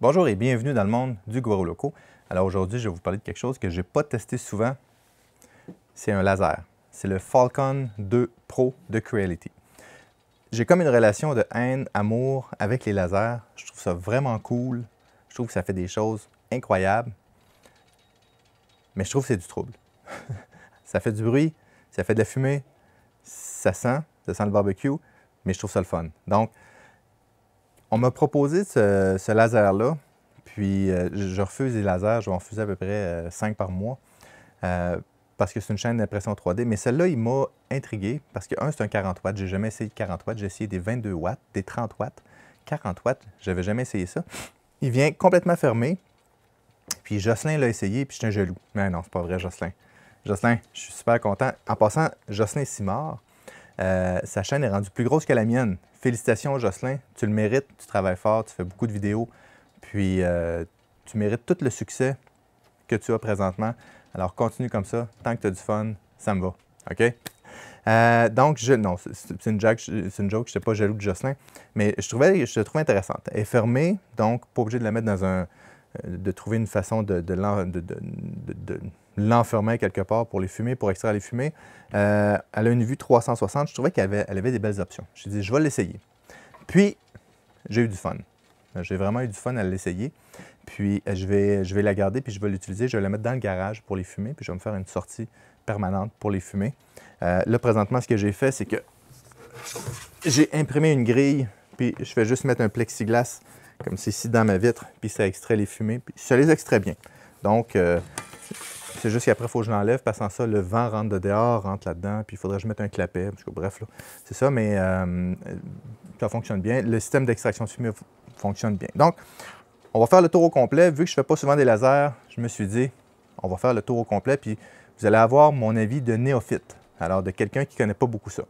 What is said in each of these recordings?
Bonjour et bienvenue dans le monde du Guru Loco. Alors aujourd'hui, je vais vous parler de quelque chose que je n'ai pas testé souvent. C'est un laser. C'est le Falcon 2 Pro de Creality. J'ai comme une relation de haine-amour avec les lasers. Je trouve ça vraiment cool. Je trouve que ça fait des choses incroyables. Mais je trouve que c'est du trouble. Ça fait du bruit, ça fait de la fumée, ça sent le barbecue, mais je trouve ça le fun. Donc, on m'a proposé ce laser-là, puis je refuse les lasers, je vais en refuser à peu près 5 par mois, parce que c'est une chaîne d'impression 3D. Mais celle-là, il m'a intrigué, parce que, c'est un 40 watts, j'ai jamais essayé de 40 watts, j'ai essayé des 22 watts, des 30 watts. 40 watts, j'avais jamais essayé ça. Il vient complètement fermé, puis Jocelyn l'a essayé, puis j'étais jaloux. Mais non, c'est pas vrai, Jocelyn. Jocelyn, je suis super content. En passant, Jocelyn Simard, sa chaîne est rendue plus grosse que la mienne. Félicitations, Jocelyn. Tu le mérites, tu travailles fort, tu fais beaucoup de vidéos, puis tu mérites tout le succès que tu as présentement. Alors, continue comme ça. Tant que tu as du fun, ça me va. OK? Donc, non, c'est une joke, je n'étais pas jaloux de Jocelyn, mais je te trouvais intéressante. Elle est fermée, donc pas obligé de la mettre dans un... de trouver une façon de l'enfermer quelque part pour les fumées, pour extraire les fumées. Elle a une vue 360. Je trouvais qu'elle avait des belles options. Je me suis dit, je vais l'essayer. Puis, j'ai eu du fun. J'ai vraiment eu du fun à l'essayer. Puis, je vais la garder, puis je vais l'utiliser. Je vais la mettre dans le garage pour les fumées, puis je vais me faire une sortie permanente pour les fumées. Là, présentement, ce que j'ai fait, c'est que j'ai imprimé une grille, puis je fais juste mettre un plexiglas comme c'est ici dans ma vitre, puis ça extrait les fumées, puis ça les extrait bien. Donc, c'est juste qu'après, il faut que je l'enlève, parce que sans ça, le vent rentre de dehors, rentre là-dedans, puis il faudrait que je mette un clapet, parce que bref, c'est ça, mais ça fonctionne bien. Le système d'extraction de fumée fonctionne bien. Donc, on va faire le tour au complet. Vu que je ne fais pas souvent des lasers, je me suis dit, on va faire le tour au complet, puis vous allez avoir mon avis de néophyte, alors de quelqu'un qui ne connaît pas beaucoup ça.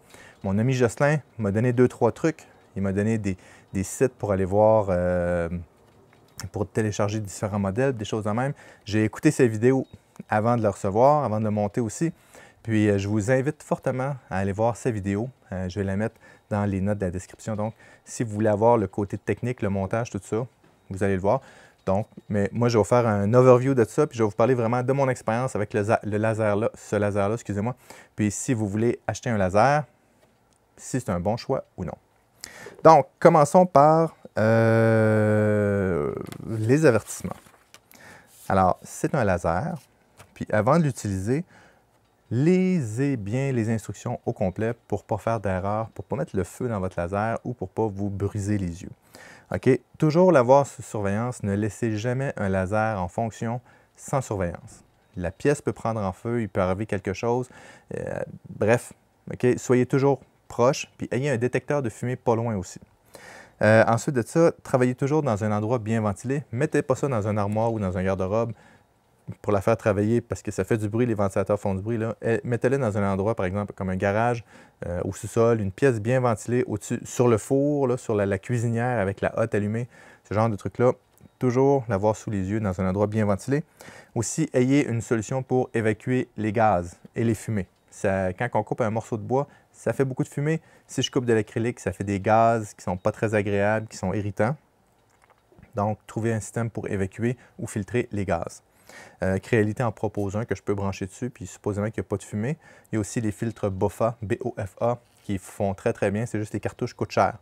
Mon ami Jocelyn m'a donné 2-3 trucs. Il m'a donné des sites pour aller voir, pour télécharger différents modèles, des choses de même. J'ai écouté ses vidéos avant de le recevoir, avant de le monter aussi. Puis, je vous invite fortement à aller voir ses vidéos. Je vais la mettre dans les notes de la description. Donc, si vous voulez avoir le côté technique, le montage, tout ça, vous allez le voir. Donc, mais moi, je vais vous faire un overview de ça, puis je vais vous parler vraiment de mon expérience avec ce laser-là, excusez-moi. Puis, si vous voulez acheter un laser, si c'est un bon choix ou non. Donc, commençons par les avertissements. Alors, c'est un laser. Puis, avant de l'utiliser, lisez bien les instructions au complet pour ne pas faire d'erreur, pour ne pas mettre le feu dans votre laser ou pour ne pas vous briser les yeux. OK? Toujours l'avoir sous surveillance. Ne laissez jamais un laser en fonction sans surveillance. La pièce peut prendre en feu, il peut arriver quelque chose. Bref, OK? Soyez toujours proche, puis ayez un détecteur de fumée pas loin aussi. Ensuite de ça, travaillez toujours dans un endroit bien ventilé. Mettez pas ça dans un armoire ou dans un garde-robe pour la faire travailler parce que ça fait du bruit, les ventilateurs font du bruit. Mettez-le dans un endroit, par exemple, comme un garage, au sous-sol, une pièce bien ventilée, au-dessus, sur le four, là, sur la cuisinière avec la hotte allumée, ce genre de truc-là. Toujours l'avoir sous les yeux dans un endroit bien ventilé. Aussi, ayez une solution pour évacuer les gaz et les fumées. Quand on coupe un morceau de bois, ça fait beaucoup de fumée. Si je coupe de l'acrylique, ça fait des gaz qui ne sont pas très agréables, qui sont irritants. Donc, trouvez un système pour évacuer ou filtrer les gaz. Creality en propose un que je peux brancher dessus, puis supposément qu'il n'y a pas de fumée. Il y a aussi les filtres BOFA, B-O-F-A, qui font très très bien. C'est juste les cartouches coûtent cher.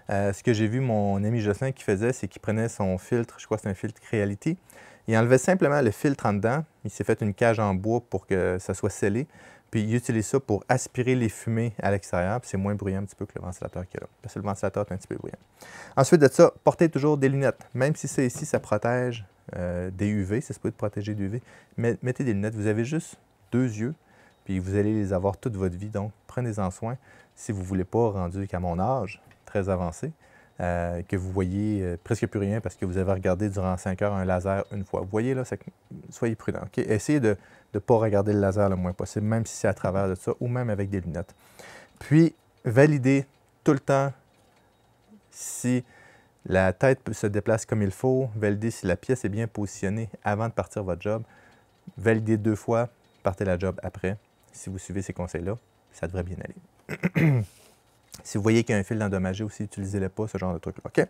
Ce que j'ai vu mon ami Jocelyn qui faisait, c'est qu'il prenait son filtre, je crois que c'est un filtre Creality, il enlevait simplement le filtre en dedans, il s'est fait une cage en bois pour que ça soit scellé, puis il utilise ça pour aspirer les fumées à l'extérieur, puis c'est moins bruyant un petit peu que le ventilateur qu'il y a là, parce que le ventilateur est un petit peu bruyant. Ensuite de ça, portez toujours des lunettes, même si c'est ici, ça protège des UV, c'est supposé protéger des UV, mais mettez des lunettes, vous avez juste 2 yeux, puis vous allez les avoir toute votre vie, donc prenez-en soin si vous ne voulez pas, rendu qu'à mon âge, très avancé, que vous voyez presque plus rien parce que vous avez regardé durant 5 heures un laser une fois. Vous voyez là, soyez prudent. Okay? Essayez de ne pas regarder le laser le moins possible, même si c'est à travers de ça ou même avec des lunettes. Puis, validez tout le temps si la tête se déplace comme il faut, validez si la pièce est bien positionnée avant de partir votre job. Validez 2 fois, partez la job après. Si vous suivez ces conseils-là, ça devrait bien aller. Si vous voyez qu'il y a un fil endommagé aussi, utilisez-le pas, ce genre de truc-là. OK?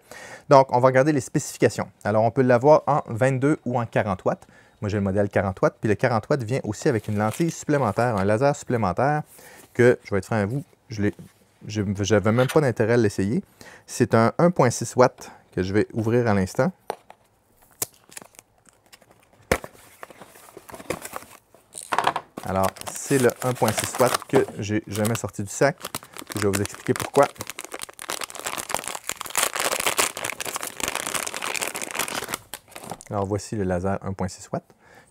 Donc, on va regarder les spécifications. Alors, on peut l'avoir en 22 ou en 40 watts. Moi, j'ai le modèle 40 watts. Puis le 40 watts vient aussi avec une lentille supplémentaire, un laser supplémentaire que, je vais être franc avec vous, je n'avais même pas d'intérêt à l'essayer. C'est un 1.6 watts que je vais ouvrir à l'instant. Alors, c'est le 1.6 watts que j'ai jamais sorti du sac. Je vais vous expliquer pourquoi. Alors, voici le laser 1.6 watts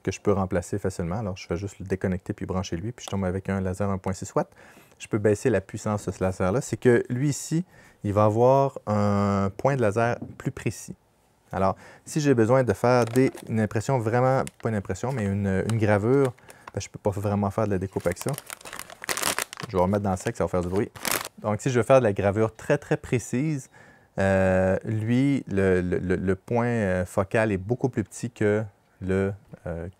que je peux remplacer facilement. Alors, je vais juste le déconnecter puis brancher lui, puis je tombe avec un laser 1.6 watts. Je peux baisser la puissance de ce laser-là. C'est que lui ici, il va avoir un point de laser plus précis. Alors, si j'ai besoin de faire une impression vraiment, pas une impression, mais une gravure, ben, je ne peux pas vraiment faire de la découpe avec ça. Je vais remettre dans le sac, ça va faire du bruit. Donc, si je veux faire de la gravure très, très précise, lui, le point focal est beaucoup plus petit que le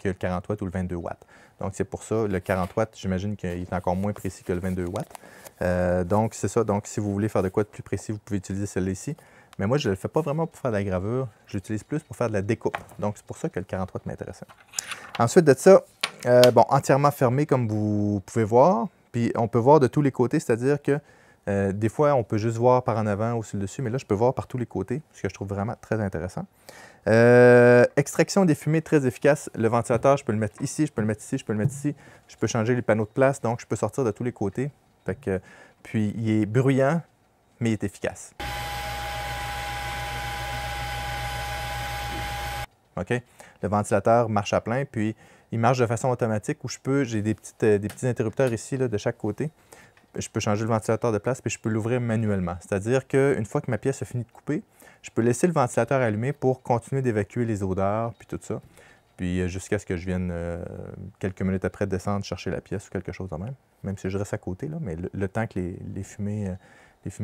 40 watts ou le 22 watts. Donc, c'est pour ça, le 40 watts, j'imagine qu'il est encore moins précis que le 22 watts. Donc, c'est ça. Donc, si vous voulez faire de quoi de plus précis, vous pouvez utiliser celle-là ici. Mais moi, je ne le fais pas vraiment pour faire de la gravure. Je l'utilise plus pour faire de la découpe. Donc, c'est pour ça que le 40 watts m'intéresse. Ensuite de ça, bon, entièrement fermé, comme vous pouvez voir. Puis, on peut voir de tous les côtés, c'est-à-dire que des fois, on peut juste voir par en avant ou sur le dessus, mais là, je peux voir par tous les côtés, ce que je trouve vraiment très intéressant. Extraction des fumées très efficace. Le ventilateur, je peux le mettre ici, je peux le mettre ici, je peux le mettre ici. Je peux changer les panneaux de place, donc je peux sortir de tous les côtés. Fait que, puis, il est bruyant, mais il est efficace. OK? Le ventilateur marche à plein, puis il marche de façon automatique où j'ai des petits interrupteurs ici là, de chaque côté. Je peux changer le ventilateur de place, puis je peux l'ouvrir manuellement. C'est-à-dire qu'une fois que ma pièce a fini de couper, je peux laisser le ventilateur allumé pour continuer d'évacuer les odeurs, puis tout ça. Puis jusqu'à ce que je vienne, quelques minutes après, descendre chercher la pièce ou quelque chose de même si je reste à côté, là, mais le temps que les fumées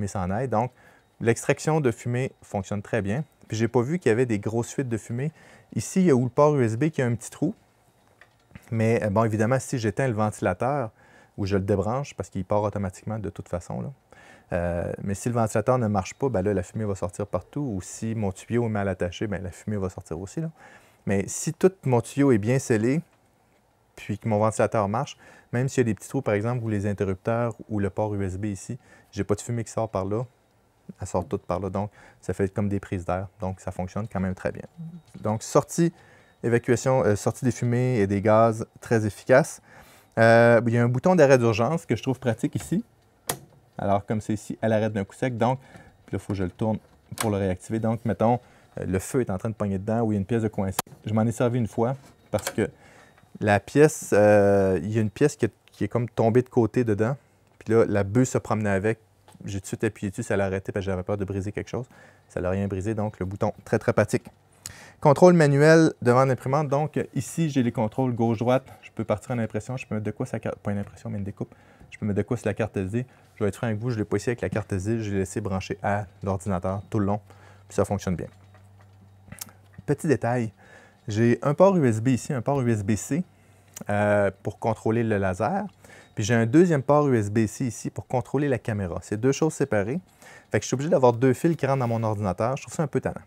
s'en aillent. Donc, l'extraction de fumée fonctionne très bien. Puis, je n'ai pas vu qu'il y avait des grosses fuites de fumée. Ici, il y a où le port USB qui a un petit trou. Mais bon, évidemment, si j'éteins le ventilateur ou je le débranche, parce qu'il part automatiquement de toute façon, là. Mais si le ventilateur ne marche pas, ben là, la fumée va sortir partout. Ou si mon tuyau est mal attaché, ben la fumée va sortir aussi, là. Mais si tout mon tuyau est bien scellé, puis que mon ventilateur marche, même s'il y a des petits trous, par exemple, ou les interrupteurs ou le port USB ici, je n'ai pas de fumée qui sort par là. Elle sort toute par là, donc ça fait comme des prises d'air. Donc, ça fonctionne quand même très bien. Donc, sortie des fumées et des gaz très efficace. Il y a un bouton d'arrêt d'urgence que je trouve pratique ici. Alors, comme c'est ici, elle arrête d'un coup sec. Donc, là, il faut que je le tourne pour le réactiver. Donc, mettons, le feu est en train de pogner dedans ou il y a une pièce de coincée. Je m'en ai servi une fois parce que la pièce, il y a une pièce qui est comme tombée de côté dedans. Puis là, la bœuf se promenait avec. J'ai tout de suite appuyé dessus, ça l'a arrêté parce que j'avais peur de briser quelque chose. Ça n'a rien brisé, donc le bouton très, très pratique. Contrôle manuel devant l'imprimante. Donc, ici, j'ai les contrôles gauche-droite. Je peux partir en impression. Je peux mettre de quoi sa carte, pas une impression, mais une découpe. Je peux mettre de quoi sur la carte SD. Je vais être franc avec vous, je ne l'ai pas ici avec la carte SD. Je l'ai laissé brancher à l'ordinateur tout le long. Puis ça fonctionne bien. Petit détail, j'ai un port USB ici, un port USB-C pour contrôler le laser. Puis j'ai un deuxième port USB-C ici pour contrôler la caméra. C'est deux choses séparées. Fait que je suis obligé d'avoir deux fils qui rentrent dans mon ordinateur. Je trouve ça un peu tannant.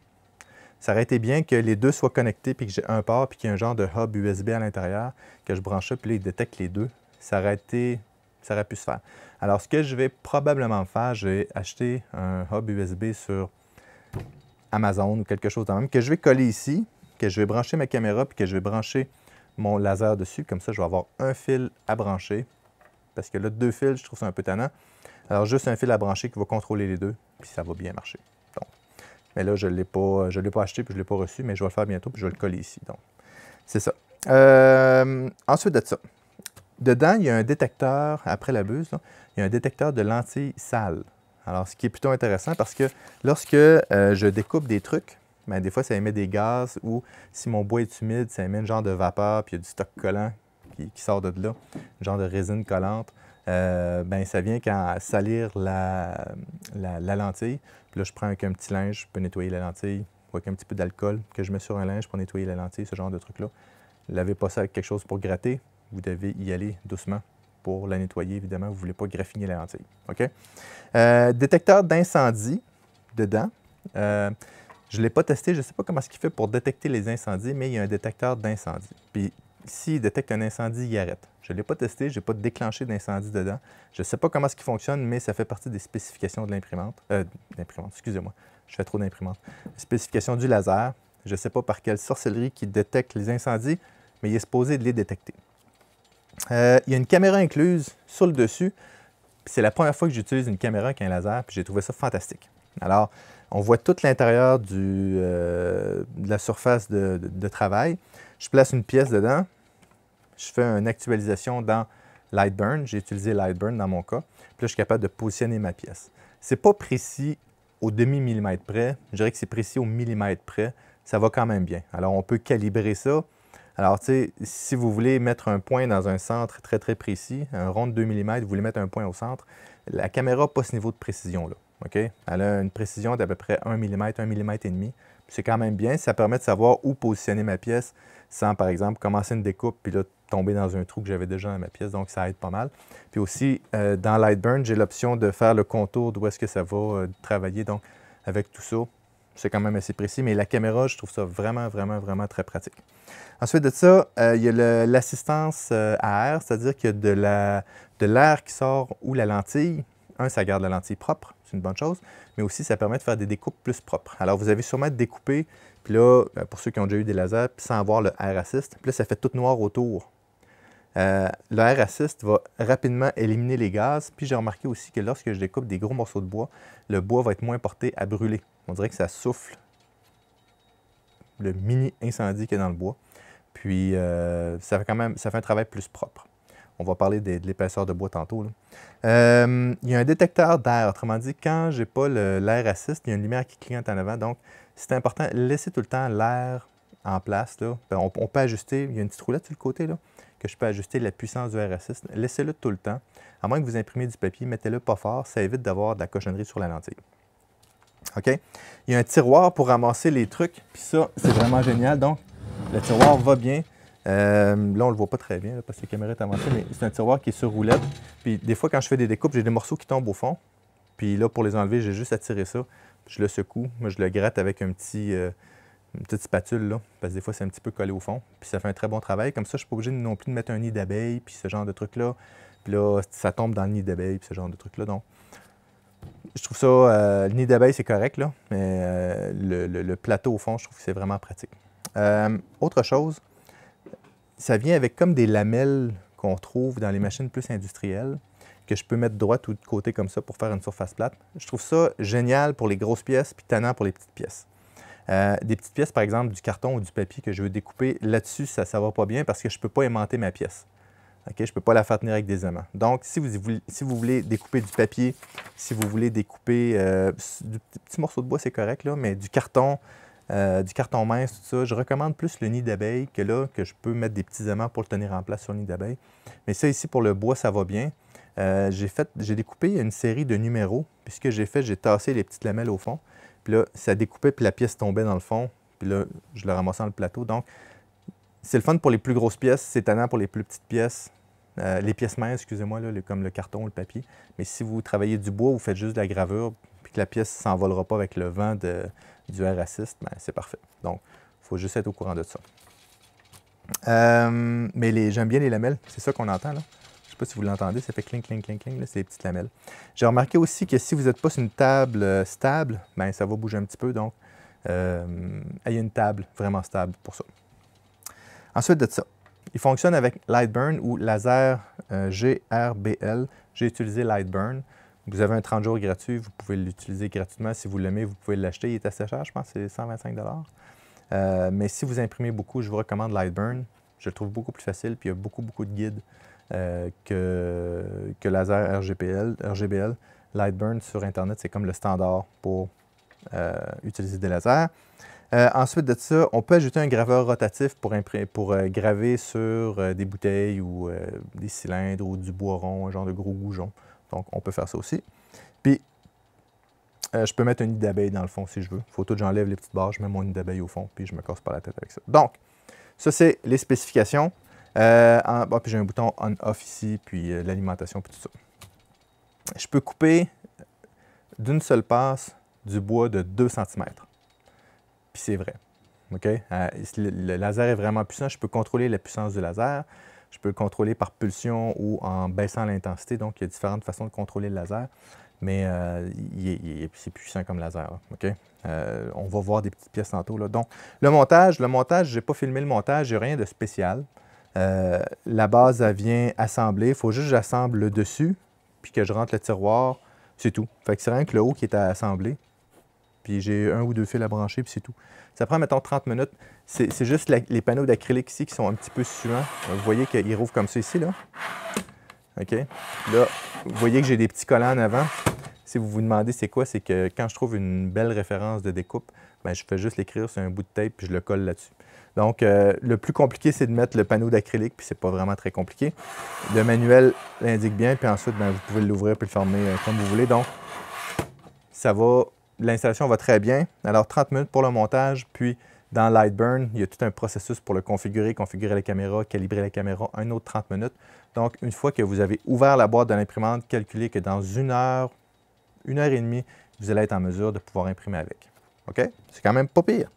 Ça aurait été bien que les deux soient connectés, puis que j'ai un port, puis qu'il y ait un genre de hub USB à l'intérieur, que je branche ça, puis là, il détecte les deux. Ça aurait pu se faire. Alors, ce que je vais probablement faire, je vais acheter un hub USB sur Amazon ou quelque chose de même, que je vais coller ici, que je vais brancher ma caméra, puis que je vais brancher mon laser dessus. Comme ça, je vais avoir un fil à brancher. Parce que là, deux fils, je trouve ça un peu tannant. Alors, juste un fil à brancher qui va contrôler les deux, puis ça va bien marcher. Donc, mais là, je ne l'ai pas acheté, puis je ne l'ai pas reçu, mais je vais le faire bientôt, puis je vais le coller ici. Donc, c'est ça. Ensuite de ça, dedans, il y a un détecteur, après la buse, là, il y a un détecteur de lentilles sales. Alors, ce qui est plutôt intéressant parce que lorsque je découpe des trucs, bien, des fois, ça émet des gaz ou si mon bois est humide, ça émet un genre de vapeur, puis il y a du stock collant qui sort de là, un genre de résine collante. Ben, ça vient quand salir la lentille. Puis là, je prends avec un petit linge, je peux nettoyer la lentille, ou avec un petit peu d'alcool que je mets sur un linge pour nettoyer la lentille, ce genre de truc-là. Lavez pas ça avec quelque chose pour gratter. Vous devez y aller doucement pour la nettoyer, évidemment, vous ne voulez pas graffiner la lentille. OK? Détecteur d'incendie dedans. Je ne l'ai pas testé, je ne sais pas comment il fait pour détecter les incendies, mais il y a un détecteur d'incendie. Puis, s'il détecte un incendie, il arrête. Je ne l'ai pas testé, je n'ai pas déclenché d'incendie dedans. Je ne sais pas comment il fonctionne, mais ça fait partie des spécifications de l'imprimante. Excusez-moi, je fais trop d'imprimante. Spécifications du laser. Je ne sais pas par quelle sorcellerie qui détecte les incendies, mais il est supposé de les détecter. Il y a une caméra incluse sur le dessus. C'est la première fois que j'utilise une caméra avec un laser, puis j'ai trouvé ça fantastique. Alors, on voit tout l'intérieur de la surface de travail. Je place une pièce dedans. Je fais une actualisation dans Lightburn. J'ai utilisé Lightburn dans mon cas. Puis là, je suis capable de positionner ma pièce. Ce n'est pas précis au demi-millimètre près. Je dirais que c'est précis au millimètre près. Ça va quand même bien. Alors, on peut calibrer ça. Alors, tu sais, si vous voulez mettre un point dans un centre très, très précis, un rond de 2 mm, vous voulez mettre un point au centre, la caméra n'a pas ce niveau de précision-là. OK? Elle a une précision d'à peu près 1 mm, 1 mm et demi. C'est quand même bien. Ça permet de savoir où positionner ma pièce sans, par exemple, commencer une découpe puis là, tomber dans un trou que j'avais déjà dans ma pièce. Donc, ça aide pas mal. Puis aussi, dans Lightburn, j'ai l'option de faire le contour d'où est-ce que ça va travailler. Donc, avec tout ça, c'est quand même assez précis. Mais la caméra, je trouve ça vraiment, vraiment, vraiment très pratique. Ensuite de ça, il y a l'assistance à air, c'est-à-dire qu'il y a de l'air qui sort où la lentille, ça garde la lentille propre, c'est une bonne chose, mais aussi ça permet de faire des découpes plus propres. Alors vous avez sûrement découpé, puis là, pour ceux qui ont déjà eu des lasers, puis sans avoir le Air Assist, puis là ça fait tout noir autour. Le Air Assist va rapidement éliminer les gaz, puis j'ai remarqué aussi que lorsque je découpe des gros morceaux de bois, le bois va être moins porté à brûler. On dirait que ça souffle le mini incendie qu'il y a dans le bois. Puis, ça fait un travail plus propre. On va parler de l'épaisseur de bois tantôt. Là. Il y a un détecteur d'air. Autrement dit, quand je n'ai pas l'air assist, il y a une lumière qui clignote en avant. Donc, c'est important, laissez tout le temps l'air en place. Là. On peut ajuster, il y a une petite roulette sur le côté là, que je peux ajuster la puissance du air assist. Laissez-le tout le temps. À moins que vous imprimez du papier, mettez-le pas fort. Ça évite d'avoir de la cochonnerie sur la lentille. OK? Il y a un tiroir pour ramasser les trucs. Puis ça, c'est vraiment génial. Donc, le tiroir va bien. Là, on ne le voit pas très bien là, parce que la caméra est avancée, mais c'est un tiroir qui est sur roulette. Puis des fois, quand je fais des découpes, j'ai des morceaux qui tombent au fond. Puis là, pour les enlever, j'ai juste à tirer ça. Je le secoue. Moi, je le gratte avec une petite spatule, là, parce que des fois, c'est un petit peu collé au fond. Puis ça fait un très bon travail. Comme ça, je ne suis pas obligé non plus de mettre un nid d'abeille, puis ce genre de trucs-là. Puis là, ça tombe dans le nid d'abeille, puis ce genre de trucs-là. Donc, je trouve ça, le nid d'abeille, c'est correct, là, mais le plateau au fond, je trouve que c'est vraiment pratique. Autre chose, ça vient avec comme des lamelles qu'on trouve dans les machines plus industrielles, que je peux mettre droite ou de côté comme ça pour faire une surface plate. Je trouve ça génial pour les grosses pièces, puis tannant pour les petites pièces. Des petites pièces, par exemple, du carton ou du papier que je veux découper, là-dessus, ça ne va pas bien parce que je ne peux pas aimanter ma pièce. Okay? Je ne peux pas la faire tenir avec des aimants. Donc, si vous voulez découper du papier, si vous voulez découper du petit morceau de bois, c'est correct, là, mais du carton mince, tout ça, je recommande plus le nid d'abeille que là, que je peux mettre des petits aimants pour le tenir en place sur le nid d'abeille. Mais ça, ici, pour le bois, ça va bien. J'ai découpé une série de numéros. Puis ce que j'ai fait, j'ai tassé les petites lamelles au fond. Puis là, ça découpait, puis la pièce tombait dans le fond. Puis là, je le ramassais dans le plateau. Donc, c'est le fun pour les plus grosses pièces, c'est tannant pour les plus petites pièces. Les pièces minces, excusez-moi, là, comme le carton ou le papier. Mais si vous travaillez du bois, vous faites juste de la gravure, puis que la pièce ne s'envolera pas avec le vent du Air Assist, ben, c'est parfait. Donc, il faut juste être au courant de ça. Mais j'aime bien les lamelles, c'est ça qu'on entend là. Je ne sais pas si vous l'entendez, ça fait cling, cling, cling, cling, c'est les petites lamelles. J'ai remarqué aussi que si vous n'êtes pas sur une table stable, ben, ça va bouger un petit peu, donc ayez une table vraiment stable pour ça. Ensuite de ça, il fonctionne avec Lightburn ou laser GRBL. J'ai utilisé Lightburn. Vous avez un 30 jours gratuit, vous pouvez l'utiliser gratuitement. Si vous l'aimez, vous pouvez l'acheter. Il est assez cher, je pense que c'est 125 $. Mais si vous imprimez beaucoup, je vous recommande Lightburn. Je le trouve beaucoup plus facile, puis il y a beaucoup, beaucoup de guides que laser RGBL. Lightburn sur Internet, c'est comme le standard pour utiliser des lasers. Ensuite de ça, on peut ajouter un graveur rotatif pour graver sur des bouteilles ou des cylindres ou du bois rond, un genre de gros goujon. Donc, on peut faire ça aussi. Puis, je peux mettre un nid d'abeille dans le fond si je veux. Il faut tout que j'enlève les petites barres, je mets mon nid d'abeille au fond, puis je me casse pas la tête avec ça. Donc, ça, c'est les spécifications. Puis j'ai un bouton on-off ici, puis l'alimentation, puis tout ça. Je peux couper d'une seule passe du bois de 2 cm. Puis c'est vrai. OK? Le laser est vraiment puissant. Je peux contrôler la puissance du laser. Je peux le contrôler par pulsion ou en baissant l'intensité. Donc, il y a différentes façons de contrôler le laser. Mais c'est puissant comme laser. Là, OK? On va voir des petites pièces tantôt. Là. Donc, le montage, je n'ai pas filmé le montage. Il n'y a rien de spécial. La base, elle vient assemblée. Il faut juste que j'assemble le dessus, puis que je rentre le tiroir. C'est tout. Fait que c'est rien que le haut qui est à assembler. Puis j'ai 1 ou 2 fils à brancher, puis c'est tout. Ça prend, mettons, 30 minutes. C'est juste les panneaux d'acrylique ici qui sont un petit peu suants. Vous voyez qu'ils rouvrent comme ça ici, là. OK? Là, vous voyez que j'ai des petits collants en avant. Si vous vous demandez c'est quoi, c'est que quand je trouve une belle référence de découpe, bien, je fais juste l'écrire sur un bout de tape, puis je le colle là-dessus. Donc, le plus compliqué, c'est de mettre le panneau d'acrylique, puis c'est pas vraiment très compliqué. Le manuel l'indique bien, puis ensuite, bien, vous pouvez l'ouvrir puis le fermer comme vous voulez. Donc, ça va... L'installation va très bien. Alors, 30 minutes pour le montage, puis dans Lightburn, il y a tout un processus pour le configurer la caméra, calibrer la caméra, un autre 30 minutes. Donc, une fois que vous avez ouvert la boîte de l'imprimante, calculez que dans 1 heure, 1 heure et demie, vous allez être en mesure de pouvoir imprimer avec. OK? C'est quand même pas pire.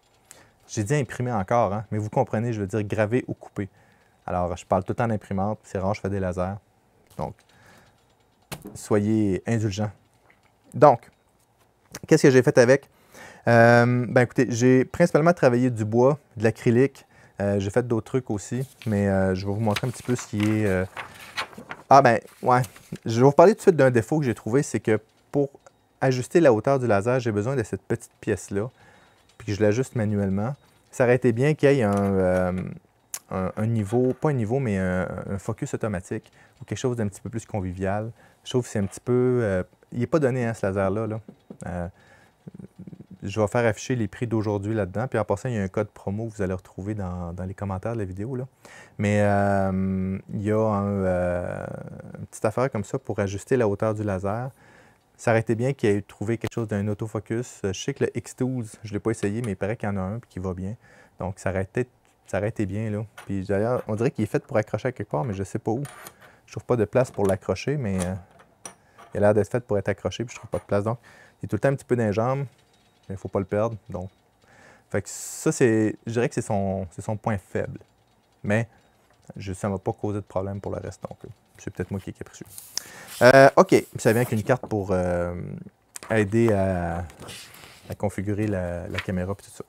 J'ai dit imprimer encore, hein? Mais vous comprenez, je veux dire graver ou couper. Alors, je parle tout le temps d'imprimante, c'est rare, je fais des lasers. Donc, soyez indulgents. Donc, qu'est-ce que j'ai fait avec? Ben écoutez, j'ai principalement travaillé du bois, de l'acrylique. J'ai fait d'autres trucs aussi, mais je vais vous montrer un petit peu ce qui est... Ah ben, ouais. Je vais vous parler tout de suite d'un défaut que j'ai trouvé, c'est que pour ajuster la hauteur du laser, j'ai besoin de cette petite pièce-là, puis que je l'ajuste manuellement. Ça aurait été bien qu'il y ait un niveau, pas un niveau, mais un focus automatique ou quelque chose d'un petit peu plus convivial. Je trouve que c'est un petit peu... il n'est pas donné, hein, ce laser-là. Là. Je vais faire afficher les prix d'aujourd'hui là-dedans. Puis en passant, il y a un code promo que vous allez retrouver dans les commentaires de la vidéo. Là. Mais il y a une petite affaire comme ça pour ajuster la hauteur du laser. Ça aurait été bien qu'il ait trouvé quelque chose d'un autofocus. Je sais que le X12, je ne l'ai pas essayé, mais il paraît qu'il y en a un et qui va bien. Donc ça aurait été bien. Là. Puis d'ailleurs, on dirait qu'il est fait pour accrocher à quelque part, mais je ne sais pas où. Je trouve pas de place pour l'accrocher, mais il a l'air d'être fait pour être accroché, puis je trouve pas de place. Donc, il est tout le temps un petit peu dans les jambes, mais il ne faut pas le perdre. Donc, fait que ça, je dirais que c'est son point faible. Mais ça ne va pas causer de problème pour le reste. Donc, c'est peut-être moi qui ai capricieux. OK, ça vient avec une carte pour aider à configurer la caméra et tout ça.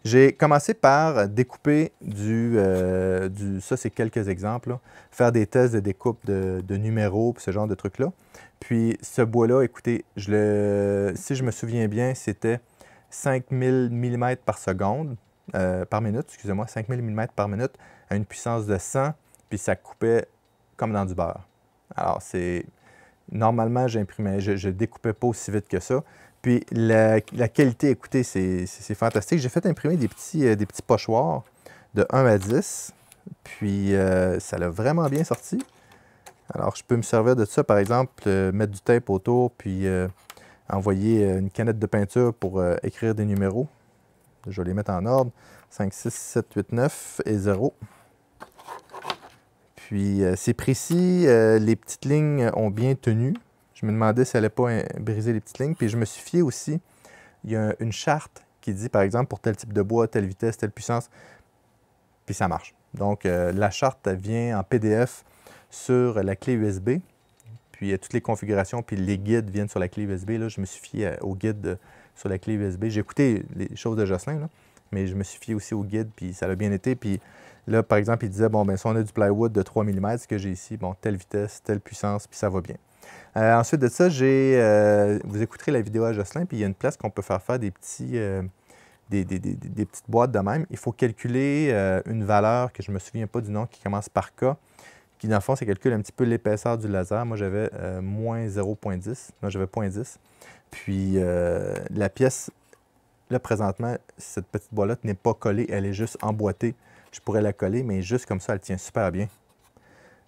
J'ai commencé par découper ça c'est quelques exemples, là. Faire des tests de découpe de numéros, ce genre de trucs-là. Puis ce bois-là, écoutez, si je me souviens bien, c'était 5000 mm par seconde, par minute, excusez-moi, 5000 mm par minute à une puissance de 100, puis ça coupait comme dans du beurre. Alors, normalement, je découpais pas aussi vite que ça. Puis la qualité, écoutez, c'est fantastique. J'ai fait imprimer des petits pochoirs de 1 à 10. Puis ça l'a vraiment bien sorti. Alors, je peux me servir de ça, par exemple, mettre du tape autour, puis envoyer une canette de peinture pour écrire des numéros. Je vais les mettre en ordre. 5, 6, 7, 8, 9 et 0. Puis c'est précis, les petites lignes ont bien tenu. Je me demandais si elle n'allait pas briser les petites lignes. Puis je me suis fié aussi, il y a une charte qui dit, par exemple, pour tel type de bois, telle vitesse, telle puissance, puis ça marche. Donc la charte, elle vient en PDF sur la clé USB. Puis toutes les configurations, puis les guides viennent sur la clé USB. Là, je me suis fié au guide sur la clé USB. J'ai écouté les choses de Jocelyn, là, mais je me suis fié aussi au guide, puis ça a bien été. Puis là, par exemple, il disait, bon, ben si on a du plywood de 3 mm, ce que j'ai ici, bon, telle vitesse, telle puissance, puis ça va bien. Ensuite de ça, vous écouterez la vidéo à Jocelyn, puis il y a une place qu'on peut faire des petites boîtes de même. Il faut calculer une valeur que je ne me souviens pas du nom, qui commence par K, qui dans le fond, ça calcule un petit peu l'épaisseur du laser. Moi, j'avais moins 0,10. Moi, j'avais 0,10. Puis la pièce, là, présentement, cette petite boîte-là n'est pas collée, elle est juste emboîtée. Je pourrais la coller, mais juste comme ça, elle tient super bien.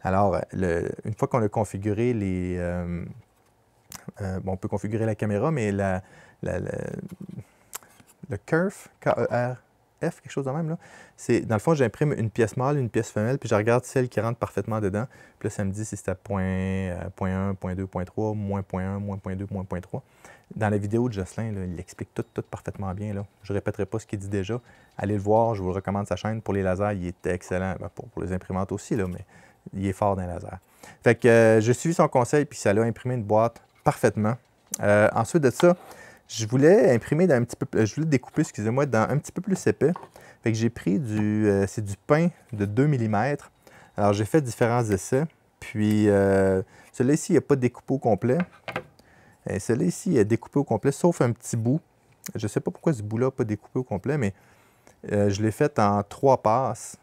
Alors, une fois qu'on a configuré bon, on peut configurer la caméra, mais le curve, K-E-R-F, quelque chose de même, là, dans le fond, j'imprime une pièce mâle, une pièce femelle, puis je regarde celle qui rentre parfaitement dedans. Puis là, ça me dit si c'est à .1, .2, .3, moins .1, moins .2, moins .3. Dans la vidéo de Jocelyn, là, il explique tout parfaitement bien. Là. Je ne répéterai pas ce qu'il dit déjà. Allez le voir, je vous recommande sa chaîne. Pour les lasers, il est excellent. Ben, pour les imprimantes aussi, là, mais il est fort dans les lasers. Fait que j'ai suivi son conseil, puis ça l'a imprimé une boîte parfaitement. Ensuite de ça, je voulais imprimer dans un petit peu, je voulais découper, excusez-moi, dans un petit peu plus épais. Fait que j'ai pris c'est du pain de 2 mm. Alors j'ai fait différents essais. Puis celui-là ici, il n'a pas découpé au complet. Celui-là ici, il est découpé au complet, sauf un petit bout. Je ne sais pas pourquoi ce bout-là n'a pas découpé au complet, mais je l'ai fait en 3 passes.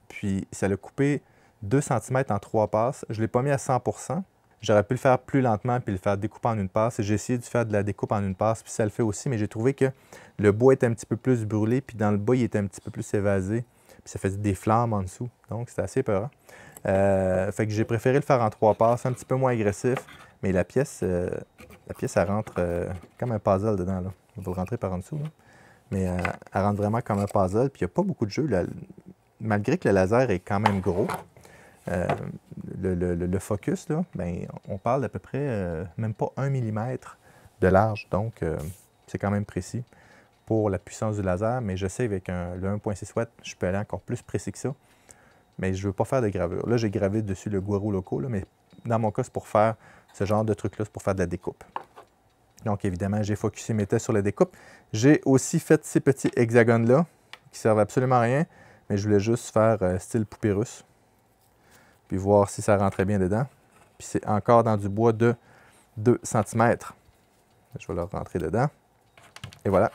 Puis ça l'a coupé 2 cm en 3 passes. Je ne l'ai pas mis à 100%. J'aurais pu le faire plus lentement puis le faire découper en une passe. J'ai essayé de faire de la découpe en une passe, puis ça le fait aussi, mais j'ai trouvé que le bois était un petit peu plus brûlé, puis dans le bas, il était un petit peu plus évasé. Puis ça faisait des flammes en dessous. Donc, c'était assez peurant. Fait que j'ai préféré le faire en 3 passes, un petit peu moins agressif. Mais la pièce elle rentre comme un puzzle dedans. Là. On va le rentrer par en dessous. Là. Mais elle rentre vraiment comme un puzzle. Puis il n'y a pas beaucoup de jeu. Là. Malgré que le laser est quand même gros, le focus, là, ben, on parle d'à peu près même pas 1 mm de large. Donc, c'est quand même précis pour la puissance du laser. Mais je sais avec le 1.6 watts, je peux aller encore plus précis que ça. Mais je ne veux pas faire de gravure. Là, j'ai gravé dessus le Guaro Loco, là, mais dans mon cas, c'est pour faire ce genre de truc-là, c'est pour faire de la découpe. Donc, évidemment, j'ai focusé mes tests sur la découpe. J'ai aussi fait ces petits hexagones-là qui servent absolument à rien, mais je voulais juste faire style poupée russe. Puis voir si ça rentrait bien dedans. Puis c'est encore dans du bois de 2 cm. Je vais le rentrer dedans. Et voilà.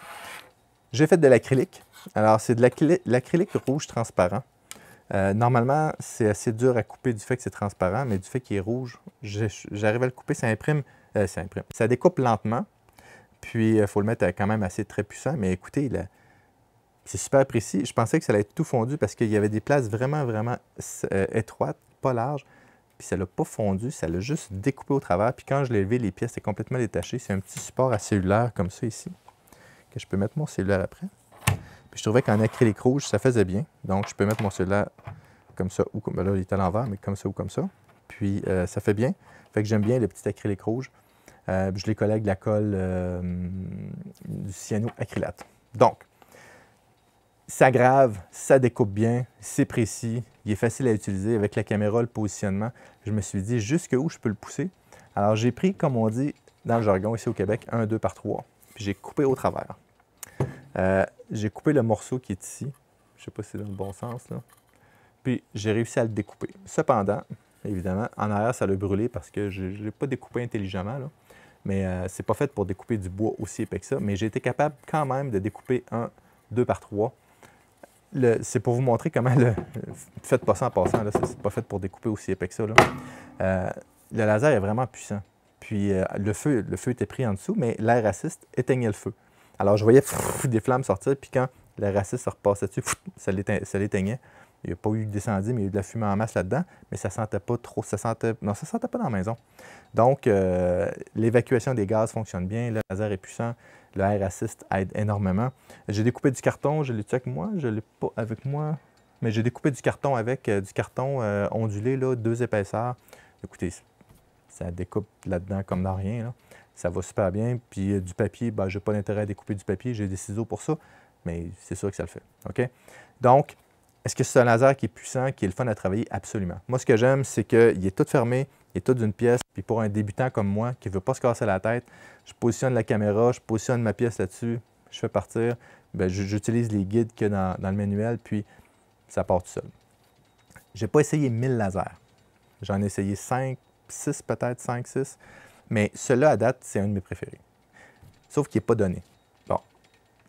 J'ai fait de l'acrylique. Alors, c'est de l'acrylique rouge transparent. Normalement, c'est assez dur à couper du fait que c'est transparent, mais du fait qu'il est rouge, j'arrive à le couper, ça imprime. Ça découpe lentement, puis il faut le mettre quand même assez très puissant, mais écoutez, c'est super précis. Je pensais que ça allait être tout fondu parce qu'il y avait des places vraiment, vraiment étroites, pas larges, puis ça ne l'a pas fondu, ça l'a juste découpé au travers, puis quand je l'ai levé, les pièces étaient complètement détachées. C'est un petit support à cellulaire comme ça ici, que je peux mettre mon cellulaire après. Puis je trouvais qu'en acrylique rouge, ça faisait bien. Donc, je peux mettre mon cellulaire comme ça, ou comme là, il est à l'envers, mais comme ça ou comme ça. Puis, ça fait bien. Fait que j'aime bien le petit acrylique rouge. Je les colle avec de la colle du cyanoacrylate. Donc, ça grave, ça découpe bien, c'est précis, il est facile à utiliser. Avec la caméra, le positionnement, je me suis dit jusqu'où je peux le pousser. Alors, j'ai pris, comme on dit dans le jargon ici au Québec, 1, 2 par 3. Puis, j'ai coupé au travers. J'ai coupé le morceau qui est ici. Je ne sais pas si c'est dans le bon sens, là. Puis, j'ai réussi à le découper. Cependant, évidemment, en arrière, ça l'a brûlé parce que je ne l'ai pas découpé intelligemment, là. Mais c'est pas fait pour découper du bois aussi épais que ça. Mais j'ai été capable quand même de découper un 2 par 3. C'est pour vous montrer comment faites pas ça en passant, c'est pas fait pour découper aussi épais que ça, là. Le laser est vraiment puissant. Puis le feu était pris en dessous, mais l'air assist éteignait le feu. Alors je voyais des flammes sortir, puis quand l'air assist se repassait dessus, ça l'éteignait. Il n'y a pas eu d'incendie, mais il y a eu de la fumée en masse là-dedans, mais ça ne sentait pas trop, non, ça sentait pas dans la maison. Donc, l'évacuation des gaz fonctionne bien, le laser est puissant, le Air Assist aide énormément. J'ai découpé du carton, je l'ai-tu avec moi? Je ne l'ai pas avec moi, mais j'ai découpé du carton avec du carton ondulé, là, 2 épaisseurs. Écoutez, ça découpe là-dedans comme dans rien, là. Ça va super bien. Puis du papier, ben, je n'ai pas d'intérêt à découper du papier, j'ai des ciseaux pour ça, mais c'est sûr que ça le fait. OK? Donc, est-ce que c'est un laser qui est puissant, qui est le fun à travailler? Absolument. Moi, ce que j'aime, c'est qu'il est tout fermé, il est tout d'une pièce. Puis pour un débutant comme moi, qui ne veut pas se casser la tête, je positionne la caméra, je positionne ma pièce là-dessus, je fais partir. Bien, j'utilise les guides qu'il y a dans le manuel, puis ça part tout seul. Je n'ai pas essayé 1000 lasers. J'en ai essayé 5, 6 peut-être, 5, 6. Mais celui-là, à date, c'est un de mes préférés. Sauf qu'il n'est pas donné.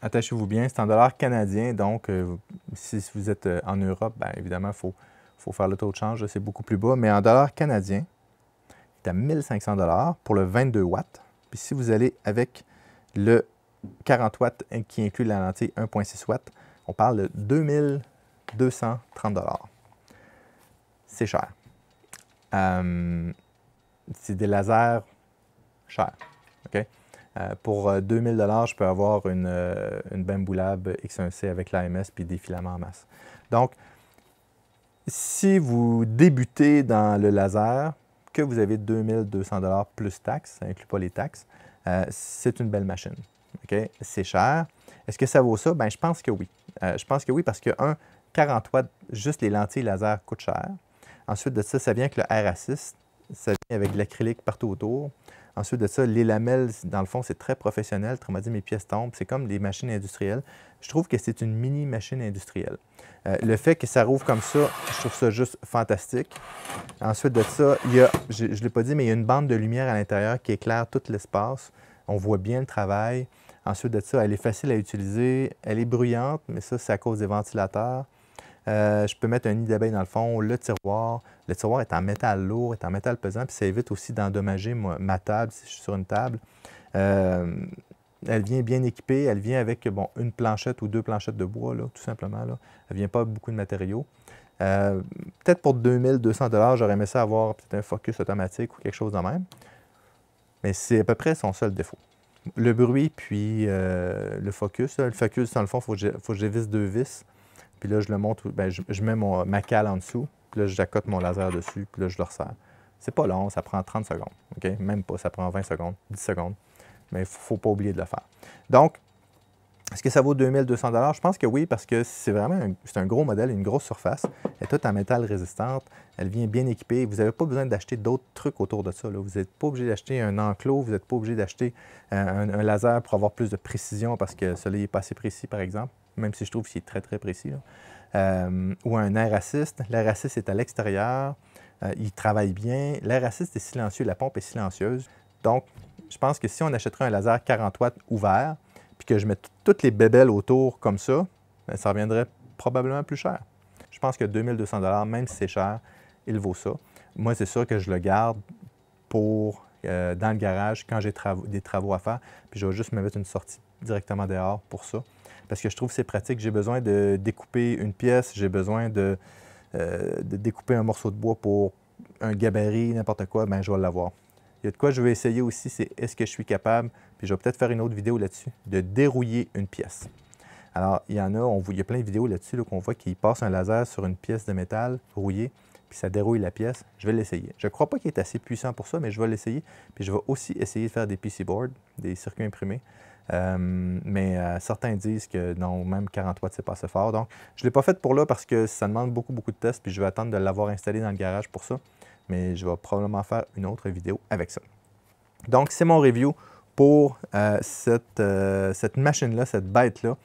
Attachez-vous bien, c'est en dollars canadiens, donc si vous êtes en Europe, bien évidemment, il faut faire le taux de change, c'est beaucoup plus bas, mais en dollars canadiens, c'est à 1500 $ pour le 22 watts. Puis si vous allez avec le 40 watts qui inclut la lentille 1.6 watts, on parle de 2230 $. C'est cher. C'est des lasers chers. OK? Pour 2000 $, je peux avoir une Bambu Lab X1C avec l'AMS puis des filaments en masse. Donc, si vous débutez dans le laser, que vous avez 2200 $ plus taxes, ça n'inclut pas les taxes, c'est une belle machine. Okay? C'est cher. Est-ce que ça vaut ça? Bien, je pense que oui. Je pense que oui parce que, 40 watts, juste les lentilles laser coûtent cher. Ensuite de ça, ça vient avec le Air Assist. Ça vient avec de l'acrylique partout autour. Ensuite de ça, les lamelles, dans le fond, c'est très professionnel. Autrement dit, mes pièces tombent. C'est comme des machines industrielles. Je trouve que c'est une mini-machine industrielle. Le fait que ça rouvre comme ça, je trouve ça juste fantastique. Ensuite de ça, je ne l'ai pas dit, mais il y a une bande de lumière à l'intérieur qui éclaire tout l'espace. On voit bien le travail. Ensuite de ça, elle est facile à utiliser. Elle est bruyante, mais ça, c'est à cause des ventilateurs. Je peux mettre un nid d'abeille dans le fond, le tiroir. Le tiroir est en métal lourd, est en métal pesant, puis ça évite aussi d'endommager ma table si je suis sur une table. Elle vient bien équipée, elle vient avec une planchette ou 2 planchettes de bois, là, tout simplement. Là. Elle ne vient pas avec beaucoup de matériaux. Peut-être pour 2200 $, j'aurais aimé ça avoir peut-être un focus automatique ou quelque chose de même. Mais c'est à peu près son seul défaut. Le bruit, puis le focus. Là. Le focus, dans le fond, il faut que je visse 2 vis. Puis là, je le monte, bien, je mets ma cale en dessous, puis là, j'accote mon laser dessus, puis là, je le resserre. C'est pas long, ça prend 30 secondes, OK? Même pas, ça prend 20 secondes, 10 secondes, mais il ne faut pas oublier de le faire. Donc, est-ce que ça vaut 2200 $? Je pense que oui, parce que c'est vraiment un gros modèle, une grosse surface. Elle est toute en métal résistante, elle vient bien équipée. Vous n'avez pas besoin d'acheter d'autres trucs autour de ça. Là. Vous n'êtes pas obligé d'acheter un enclos, vous n'êtes pas obligé d'acheter un laser pour avoir plus de précision, parce que celui-là n'est pas assez précis, par exemple. Même si je trouve qu'il est très, très précis. Ou un Air Assist. L'air Assist est à l'extérieur. Il travaille bien. L'air Assist est silencieux. La pompe est silencieuse. Donc, je pense que si on achèterait un laser 40 watts ouvert, puis que je mets toutes les bébelles autour comme ça, bien, ça reviendrait probablement plus cher. Je pense que 2200 $, même si c'est cher, il vaut ça. Moi, c'est sûr que je le garde pour dans le garage quand j'ai des travaux à faire. Puis je vais juste me mettre une sortie directement dehors pour ça. Parce que je trouve que c'est pratique. J'ai besoin de découper une pièce, j'ai besoin de découper un morceau de bois pour un gabarit, n'importe quoi, bien, je vais l'avoir. Il y a de quoi je vais essayer aussi, c'est est-ce que je suis capable, puis je vais peut-être faire une autre vidéo là-dessus, de dérouiller une pièce. Alors, il y en a, il y a plein de vidéos là-dessus qu'on voit qu'il passe un laser sur une pièce de métal rouillée, puis ça dérouille la pièce. Je vais l'essayer. Je ne crois pas qu'il est assez puissant pour ça, mais je vais l'essayer. Puis je vais aussi essayer de faire des PC boards, des circuits imprimés. Mais certains disent que non, même 40 watts, c'est pas assez fort. Donc, je ne l'ai pas fait pour là parce que ça demande beaucoup, beaucoup de tests, puis je vais attendre de l'avoir installé dans le garage pour ça. Mais je vais probablement faire une autre vidéo avec ça. Donc, c'est mon review pour cette machine-là, cette bête-là,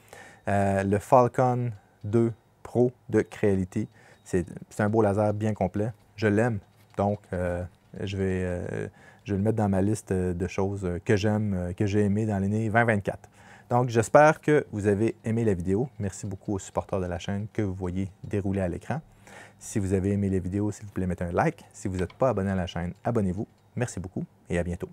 le Falcon 2 Pro de Creality. C'est un beau laser bien complet. Je l'aime, donc je vais le mettre dans ma liste de choses que j'aime, que j'ai aimé dans l'année 2024. Donc, j'espère que vous avez aimé la vidéo. Merci beaucoup aux supporters de la chaîne que vous voyez dérouler à l'écran. Si vous avez aimé la vidéo, s'il vous plaît, mettez un like. Si vous n'êtes pas abonné à la chaîne, abonnez-vous. Merci beaucoup et à bientôt.